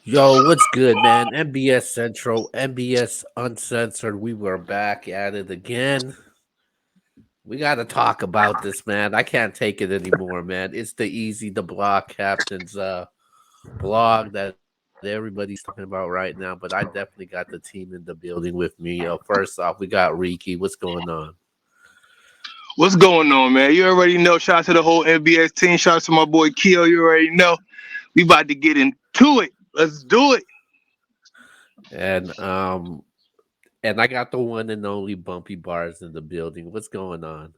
Yo, what's good, man? MBS Central, MBS Uncensored. We were back at it again. We got to talk about this, man. I can't take it anymore, man. It's the Easy the Block Captain's blog that everybody's talking about right now, but I definitely got the team in the building with me. First off, we got Riki. What's going on? What's going on, man? You already know. Shout out to the whole NBS team. Shout out to my boy Keo. You already know. We about to get into it. Let's do it. And um and I got the one and only Bumpy Bars in the building. What's going on?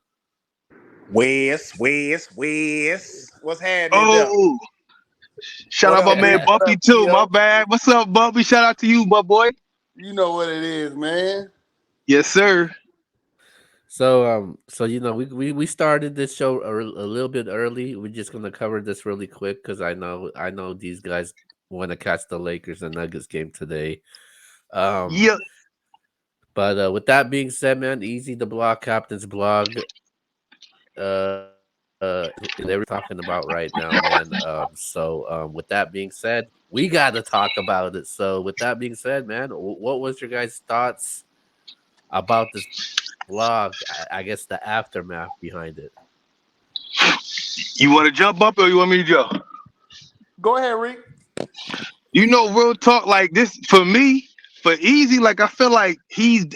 Wes. What's happening there? Oh, shout What out my up, man Rick? What Bumpy up, too. My Keo? bad. What's up, Bumpy? Shout out to you, my boy. You know what it is, man. Yes, sir. So we started this show a little bit early. We're just gonna cover this really quick because I know these guys want to catch the Lakers and Nuggets game today. Um, Yeah. but with that being said, man, Easy the Block Captain's blog. Everybody's talking about right now, man. With that being said, we got to talk about it. So with that being said, man, what was your guys' thoughts about this blog? I guess the aftermath behind it. You want to jump up or you want me to jump? Go ahead, Rick. You know, real talk like this for me, for Easy. Like I feel like he's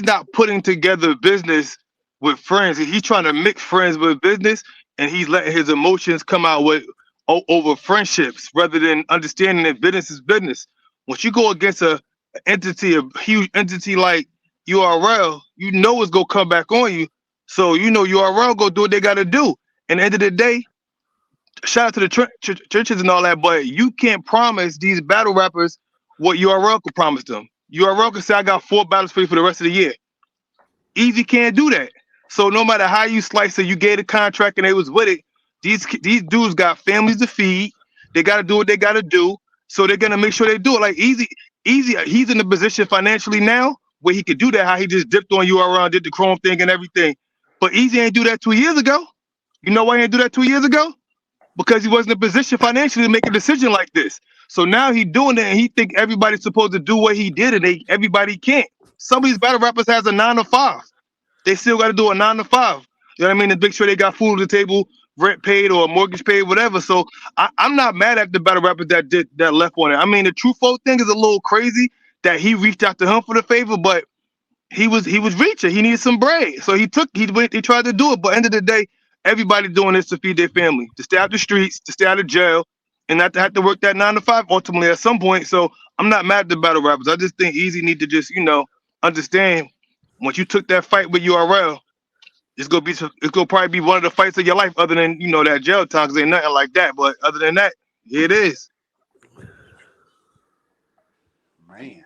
not putting together business with friends. He's trying to mix friends with business, and he's letting his emotions come out with over friendships rather than understanding that business is business. Once you go against a huge entity like URL, you know it's gonna come back on you. So you know URL go do what they gotta do. And at the end of the day, shout out to the churches and all that, but you can't promise these battle rappers what URL could promise them. URL could say, I got 4 battles for you for the rest of the year. Easy can't do that. So no matter how you slice it, you gave a contract and they was with it. These dudes got families to feed. They got to do what they got to do. So they're gonna make sure they do it. Like Easy, he's in the position financially now where he could do that. How he just dipped on URL, did the Chrome thing and everything. But Easy ain't do that 2 years ago. You know why he didn't do that 2 years ago? Because he wasn't in a position financially to make a decision like this. So now he doing it and he think everybody's supposed to do what he did and everybody can't. Some of these battle rappers has a 9 to 5. They still got to do a 9 to 5. You know what I mean? To make sure they got food on the table, rent paid or mortgage paid, whatever. So I'm not mad at the battle rappers that left on it. I mean, the True Folk thing is a little crazy that he reached out to him for the favor, but he was reaching. He needed some bread, so he tried to do it. But end of the day, everybody doing this to feed their family, to stay out the streets, to stay out of jail, and not to have to work that 9 to 5 ultimately at some point. So I'm not mad at the battle rappers. I just think Easy need to just understand once you took that fight with URL, it's gonna probably be one of the fights of your life, other than that jail time, because ain't nothing like that. But other than that, here it is. Man,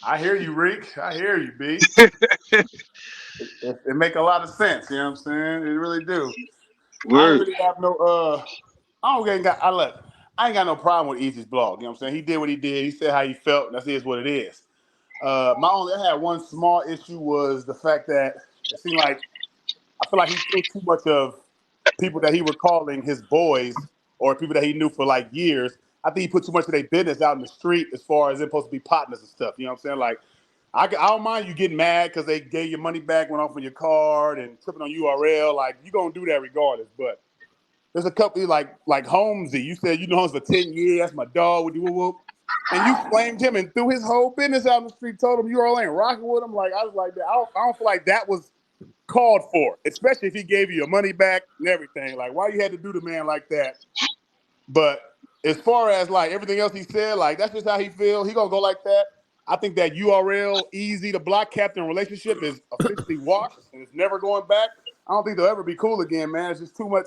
I hear you, Rick. I hear you, B. It make a lot of sense. You know what I'm saying? It really do. I ain't Word. really have no. I don't ain't got. I ain't got no problem with Easy's blog. You know what I'm saying? He did what he did. He said how he felt. And that's is what it is. I had one small issue was the fact that it seemed like I feel like he threw too much of people that he were calling his boys or people that he knew for like years. I think he put too much of their business out in the street as far as they're supposed to be partners and stuff. You know what I'm saying? Like, I don't mind you getting mad because they gave your money back, went off on your card, and tripping on URL. Like, you gonna do that regardless. But there's a couple like Holmesy. You said you know Holmes for 10 years. That's my dog. Whoop, whoop, whoop. And you flamed him and threw his whole business out in the street. Told him URL ain't rocking with him. Like I was like that. I don't feel like that was called for, especially if he gave you your money back and everything. Like, why you had to do the man like that? But as far as like everything else he said, like that's just how he feel. He gonna go like that. I think that URL Easy the block captain relationship is officially washed and it's never going back. I don't think they'll ever be cool again, man. It's just too much.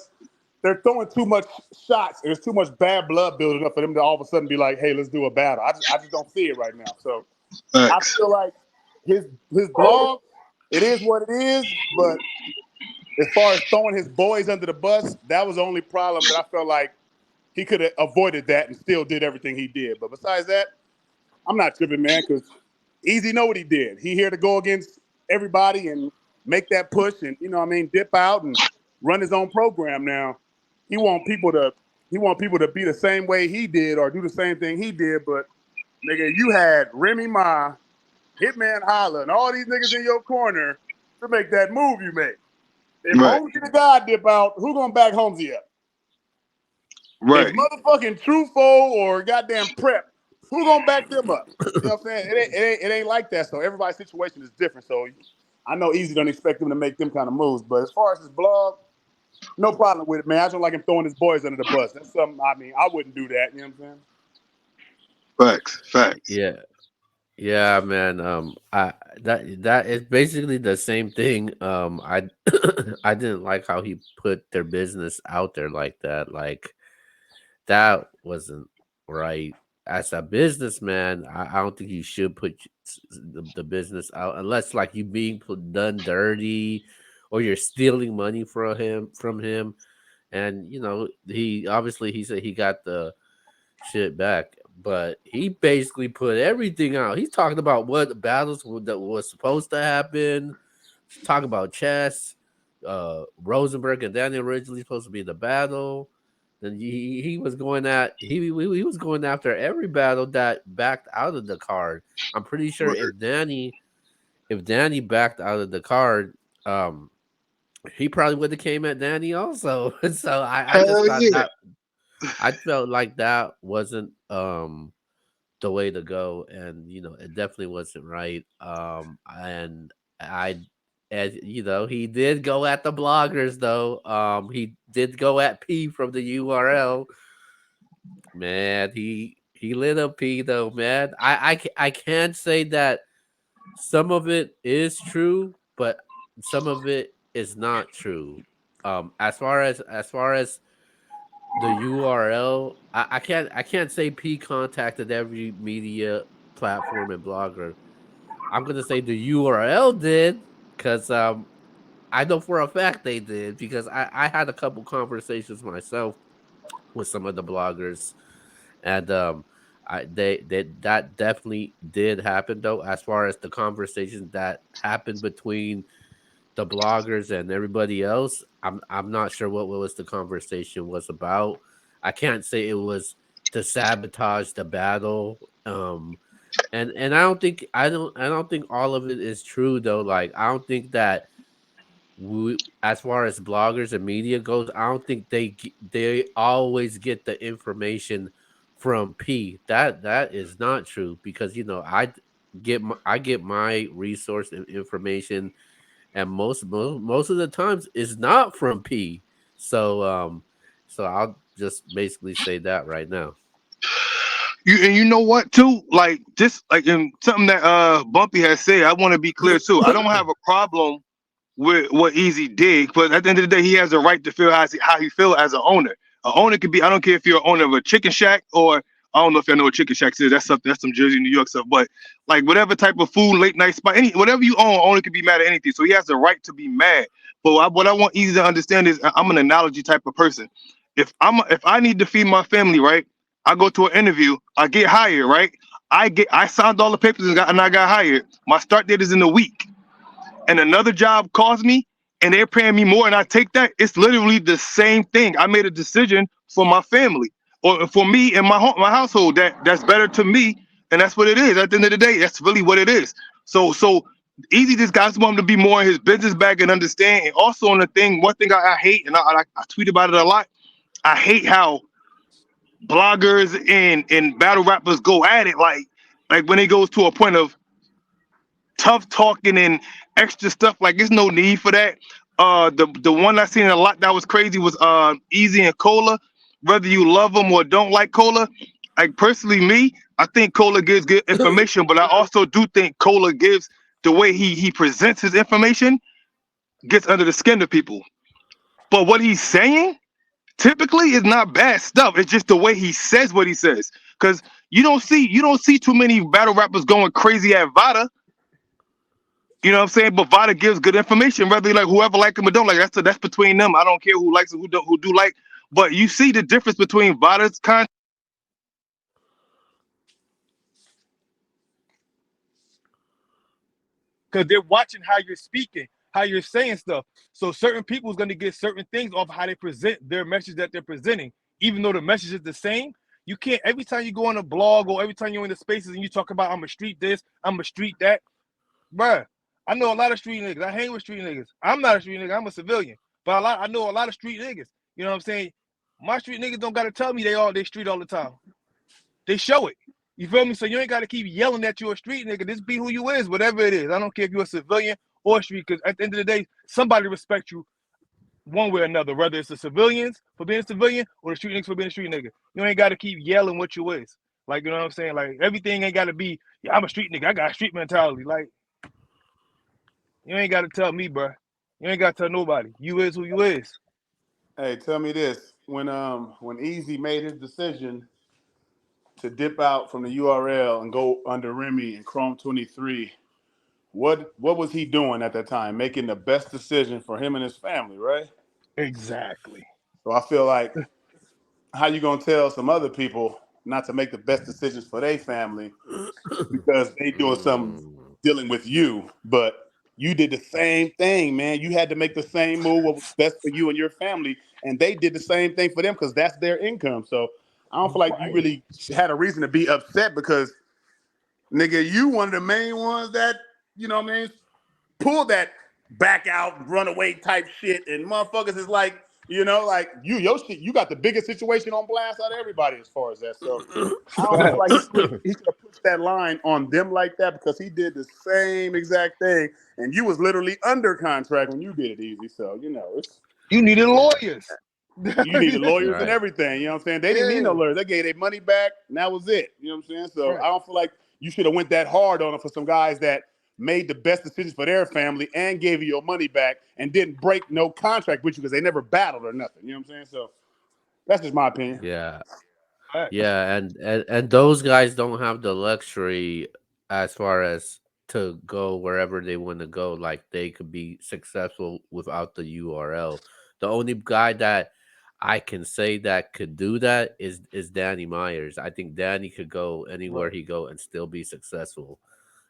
They're throwing too much shots. There's too much bad blood building up for them to all of a sudden be like, "Hey, let's do a battle." I just don't see it right now. So I Thanks. feel like his blog, it is what it is. But as far as throwing his boys under the bus, that was the only problem that I felt like he could have avoided that and still did everything he did. But besides that, I'm not tripping, man, because Easy know what he did. He here to go against everybody and make that push and, dip out and run his own program now. He want people to He want people to be the same way he did or do the same thing he did. But nigga, you had Remy Ma, Hitman Holla, and all these niggas in your corner to make that move you made. If Right. Holmesy the God dip out, who gonna back Holmesy up? If Right. motherfucking Trufo or goddamn Prep, who gonna back them up? You know what I'm saying? It ain't like that. So everybody's situation is different. So I know Eazy don't expect him to make them kind of moves. But as far as his blog, no problem with it, man. I don't like him throwing his boys under the bus. That's something. I mean, I wouldn't do that. You know what I'm saying? Facts. Facts. Yeah. Yeah, man. I that is basically the same thing. I I didn't like how he put their business out there like that. Like that wasn't right. As a businessman, I don't think you should put the business out unless like you being done dirty, or you're stealing money from him. And he obviously he said he got the shit back. But he basically put everything out. He's talking about what battles that was supposed to happen. He's talking about chess. Rosenberg and Daniel originally supposed to be the battle. Then he was going at he was going after every battle that backed out of the card. I'm pretty sure Word. if Danny backed out of the card, um, he probably would have came at Danny also. So I just Hell thought yeah. that I felt like that wasn't the way to go, and it definitely wasn't right. And I and he did go at the bloggers though. He did go at P from the URL. Man, he lit up P though, man. I can't say that some of it is true, but some of it is not true. As far as the URL, I can't say P contacted every media platform and blogger. I'm gonna say the URL did, because I know for a fact they did, because I had a couple conversations myself with some of the bloggers, and that definitely did happen though. As far as the conversations that happened between the bloggers and everybody else, I'm not sure what was the conversation was about. I can't say it was to sabotage the battle. And I don't think all of it is true though. Like I don't think that as far as bloggers and media goes, I don't think they always get the information from P. That is not true, because I get my resource and information, and most of the times it's not from P. So I'll just basically say that right now. You know what too? Like just like in something that Bumpy has said, I want to be clear too. I don't have a problem with what Easy did, but at the end of the day, he has a right to feel how he feel as an owner. An owner could be, I don't care if you're an owner of a chicken shack, or I don't know if you know what chicken shacks is. That's something, that's some Jersey, New York stuff. But like whatever type of food, late night spot, whatever you own, owner could be mad at anything. So he has the right to be mad. But what I want Easy to understand is I'm an analogy type of person. If I need to feed my family, right? I go to an interview, I get hired, right? I signed all the papers and I got hired. My start date is in a week, and another job calls me and they're paying me more and I take that, it's literally the same thing. I made a decision for my family, or for me and my household, that's better to me, and that's what it is. At the end of the day, that's really what it is. So Easy just got someone to be more in his business bag and understand. And also on the thing, one thing I hate, and I tweet about it a lot. I hate how bloggers and battle rappers go at it, like when it goes to a point of tough talking and extra stuff. Like there's no need for that. The one I seen a lot that was crazy was Easy and Cola. Whether you love them or don't like Cola, like personally me, I think Cola gives good information, but I also do think Cola gives, the way he presents his information gets under the skin of people. But what he's saying typically is not bad stuff. It's just the way he says what he says. Because you don't see too many battle rappers going crazy at Vada. You know what I'm saying? But Vada gives good information, whether you like whoever like him or don't like. That's between them. I don't care who likes it, who do like. But you see the difference between Vada's content because they're watching how you're speaking, how you're saying stuff. So certain people is going to get certain things off how they present their message that they're presenting. even though the message is the same, you can't every time you go on a blog or every time you're in the spaces and you talk about I'm a street this, I'm a street that, bruh. I know a lot of street niggas. I hang with street niggas. I'm not a street nigga. I'm a civilian, but I know a lot of street niggas. You know what I'm saying? My street niggas don't gotta tell me they street all the time. They show it. You feel me? So you ain't gotta keep yelling that you're a street nigga. Just be who you is, whatever it is. I don't care if you're a civilian or a street, because at the end of the day, somebody respect you one way or another, whether it's the civilians for being a civilian or the street niggas for being a street nigga. You ain't gotta keep yelling what you is. Like, you know what I'm saying? Like, everything ain't gotta be, yeah, I'm a street nigga. I got a street mentality. Like, you ain't gotta tell me, bro. You ain't gotta tell nobody. You is who you is. Hey, tell me this: when Eazy made his decision to dip out from the URL and go under Remy and Chrome 23, what was he doing at that time? Making the best decision for him and his family, right? Exactly. So I feel like, how you gonna tell some other people not to make the best decisions for their family because they doing something Mm. dealing with you, but you did the same thing, man. You had to make the same move what was best for you and your family, and they did the same thing for them because that's their income. So I don't feel like you Right. really had a reason to be upset because, nigga, you one of the main ones that, you know what I mean, pull that back out, runaway type shit, and motherfuckers is like, like your shit, you got the biggest situation on blast out of everybody as far as that. So I don't feel like Facts. he should have pushed that line on them like that because he did the same exact thing, and you was literally under contract when you did it, Easy. So it's You needed lawyers. you needed lawyers and Right. everything. You know what I'm saying? They didn't need no Yeah. lawyers. They gave their money back, and that was it. You know what I'm saying? So Right. I don't feel like you should have went that hard on them for some guys that made the best decisions for their family and gave you your money back and didn't break no contract with you because they never battled or nothing. You know what I'm saying? So that's just my opinion. Yeah. Facts. Yeah, and those guys don't have the luxury as far as to go wherever they want to go. Like they could be successful without the URL. The only guy that I can say that could do that is Danny Myers. I think Danny could go anywhere Right. he go and still be successful.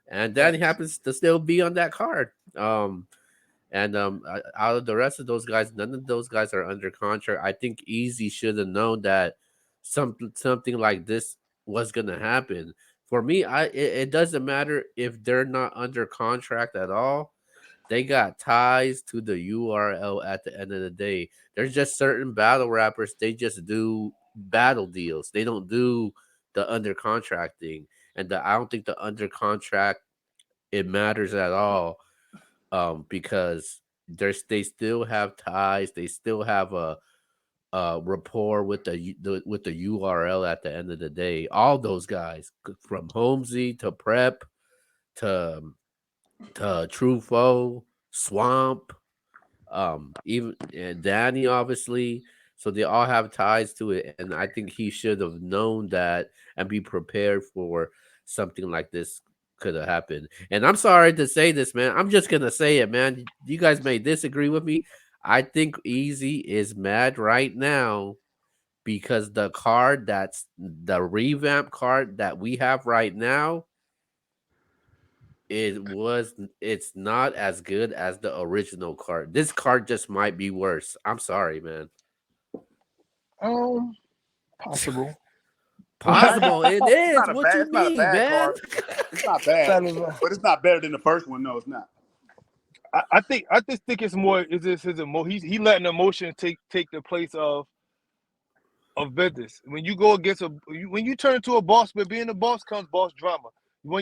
And Danny Facts. happens to still be on that card. And out of the rest of those guys, none of those guys are under contract. I think Easy should have known that something like this was gonna happen. For me, it doesn't matter if they're not under contract at all. They got ties to the URL at the end of the day. There's just certain battle rappers, they just do battle deals. They don't do the under contract thing. And I don't think the under contract it matters at all, because they still have ties, they still have a rapport with with the URL at the end of the day. All those guys, from Holmesy to Prep to True Foe, Swamp, even and Danny, obviously. So they all have ties to it, and I think he should have known that and be prepared for something like this could have happened. And I'm sorry to say this, man. I'm just gonna say it, man. You guys may disagree with me. I think Easy is mad right now because the card that's the revamp card that we have right now, it's not as good as the original card. This card just might be worse. I'm sorry, man. Um, Possible. Possible it is. What you It's not a mean, bad man? card. It's not bad, That is, but it's not better than the first one. No, it's not. I just think it's more. Is this his emo? He letting emotion take the place of business. When you go against when you turn into a boss, but being a boss comes boss drama.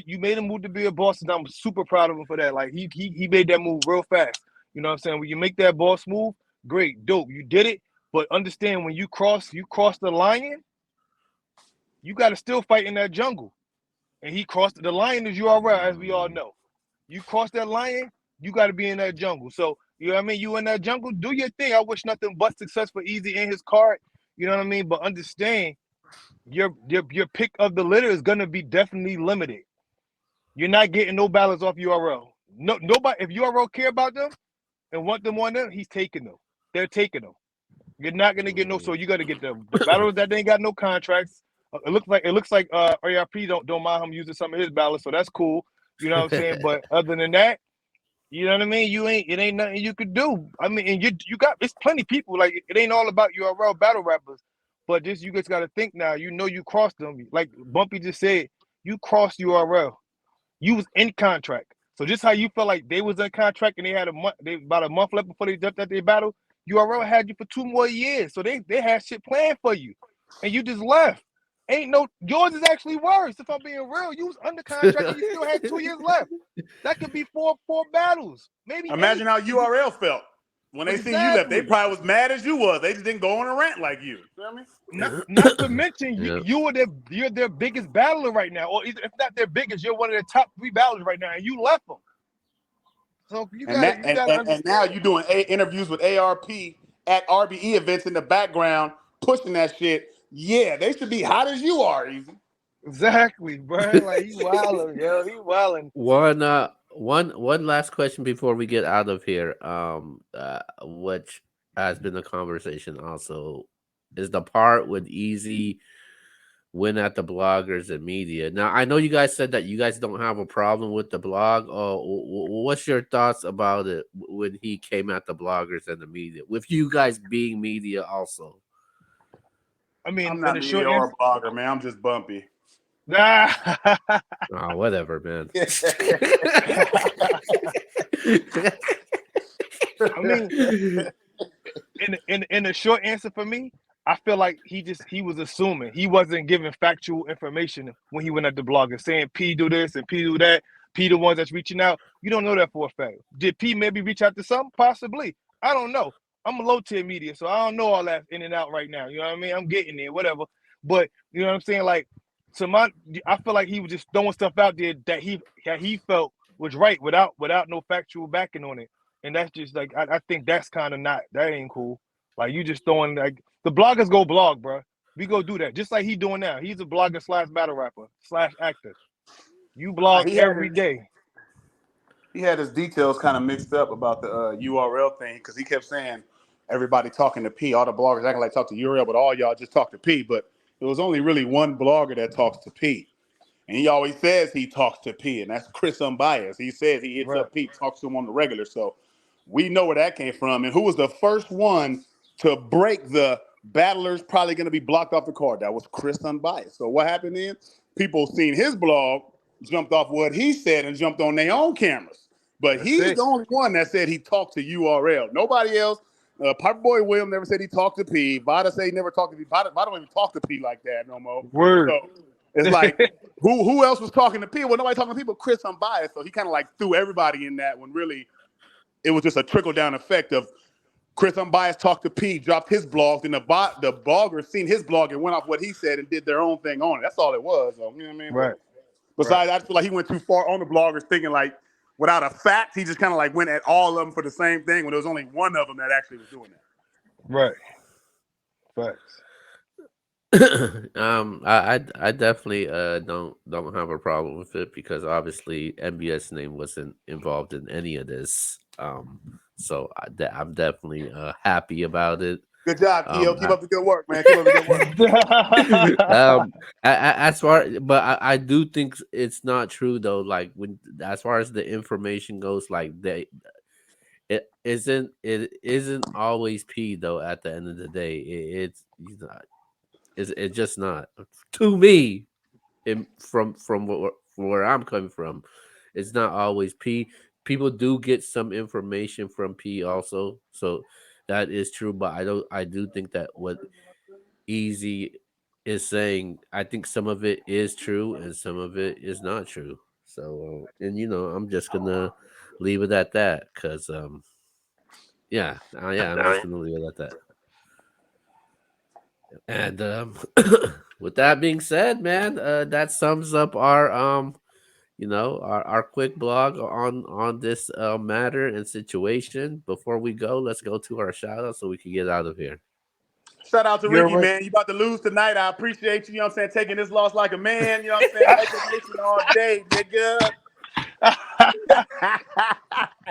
You made a move to be a boss, and I'm super proud of him for that. Like he made that move real fast. You know what I'm saying? When you make that boss move, great, dope, you did it. But understand when you cross the lion, you got to still fight in that jungle. And he crossed the lion is URL, as we all Mm. know. You cross that lion, you got to be in that jungle. So you know what I mean. You in that jungle, do your thing. I wish nothing but success for Easy in his card. You know what I mean. But understand your pick of the litter is gonna be definitely limited. You're not getting no balance off URL. No, nobody. If URL care about them and want them on them, he's taking them. They're taking them. You're not gonna get no. So Mm. you got to get the battlers that they ain't got no contracts. It looks like REIP don't mind him using some of his ballots, so that's cool. You know what I'm saying? But other than that, you know what I mean. It ain't nothing you could do. I mean, and you got it's plenty of people like it ain't all about URL battle rappers, But just you just got to think now. You know you crossed them. Like Bumpy just said, you crossed URL. You was in contract. So just how you felt like they was in contract and they had about a month left before they jumped at their battle, URL had you for 2 more years. So they had shit planned for you. And you just left. Ain't no yours is actually worse. If I'm being real, you was under contract and you still had 2 years left. That could be four battles, maybe Imagine 8. how URL felt when they seen you left. They Exactly. probably was mad as you was. They just didn't go on a rant like you. Feel me? Not to mention Yeah. you're their biggest battler right now, or if not their biggest, you're one of their top 3 battlers right now, and you left them. So you got And now you doing interviews with ARP at RBE events in the background, pushing that shit. Yeah, they should be hot as you are, Easy. exactly, bro. Like he wilding, yo, he wilding. One last question before we get out of here. Which has been a conversation also is the part with Easy win at the bloggers and media. Now I know you guys said that you guys don't have a problem with the blog. What's your thoughts about it when he came at the bloggers and the media? With you guys being media also. I mean, I'm in not the short media or answer, a blogger, man. I'm just bumpy. I Oh, whatever, man. mean, in the short answer for me, I feel like he was assuming he wasn't giving factual information when he went at the blog and saying P do this and P do that. P the ones that's reaching out. You don't know that for a fact. Did P maybe reach out to some? Possibly. I don't know. I'm a low tier media, so I don't know all that in and out right now. You know what I mean? I'm getting there, whatever. But you know what I'm saying? Like I feel like he was just throwing stuff out there that he felt was right without no factual backing on it. And that's just like I think that's kind of not that ain't cool. Like you just throwing like the bloggers go blog, bro. We go do that just like he doing now. He's a blogger slash battle rapper slash actor. You blog he had every day. he had his details kind of mixed up about the URL thing because he kept saying everybody talking to P, all the bloggers acting like talk to URL, but all y'all just talk to P. But it was only really one blogger that talks to P. And he always says he talks to P, and that's Chris Unbiased. He says he hits Right. up P, talks to him on the regular. So we know where that came from. And who was the first one to break the battlers probably going to be blocked off the card? That was Chris Unbiased. So what happened then? People seen his blog, jumped off what he said, and jumped on their own cameras. But That's he's it. the only one that said he talked to URL. Nobody else. Piper Boy William never said he talked to P. Vada said he never talked to P. Vada don't even talk to P like that no more. Word. So it's like, who else was talking to P? Well, nobody talking to P but Chris Unbiased. So he kind of like threw everybody in that when really it was just a trickle down effect of Chris Unbiased talked to P, dropped his blog, then the bloggers seen his blog and went off what he said and did their own thing on it. That's all it was. So, you know what I mean? Right. But besides, I feel like he went too far on the bloggers thinking like without a fact, he just kind of like went at all of them for the same thing when there was only one of them that actually was doing that. Right. Facts. I definitely don't have a problem with it because obviously MBS name wasn't involved in any of this. So I'm definitely happy about it. Good job, Keo. Keep up the good work, man. Keep up the good work. As far, but I do think it's not true though. Like when as far as the information goes, like it isn't always P though. At the end of the day, it's it's just not to me. From where I'm coming from, it's not always P. People do get some information from P also, so that is true. But I do think that what Easy is saying, I think some of it is true and some of it is not true. So, and I'm just gonna leave it at that because, yeah, I'm just gonna leave it at that. And with that being said, man, that sums up our quick blog on this matter and situation. Before we go, let's go to our shout out so we can get out of here. Shout out to You're Ricky, right. man. You about to lose tonight. I appreciate you, you know what I'm saying, taking this loss like a man, you know what I'm saying? Explanation all day, nigga.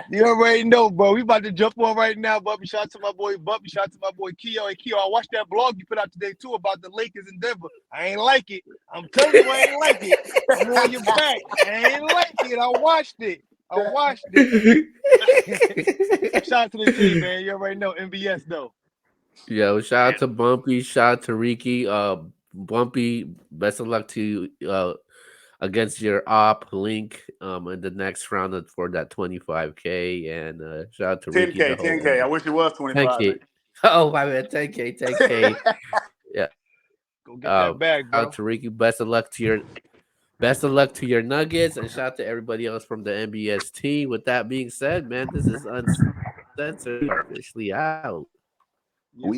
You already know, bro. We about to jump on right now, Bumpy. Shout out to my boy Bumpy. Shout out to my boy Keo. Hey, Keo, I watched that blog you put out today, too, about the Lakers in Denver. I ain't like it. I'm telling you, I ain't like it. I'm on your back. I ain't like it. I watched it. Shout out to the team, man. You already know. MBS, though. Yo, shout out to Bumpy, shout out to Ricky. Bumpy, best of luck to you against your op link in the next round for that 25K. And shout out to Ricky, 10K, the whole 10K. I wish it was 25, 10K. nigga. Oh my man, 10K, 10K. Yeah. Go get that bag, Shout out bro. to Ricky. Best of luck to your Nuggets, and shout out to everybody else from the MBS team. With that being said, man, this is Uncensored. We are officially out. Yes,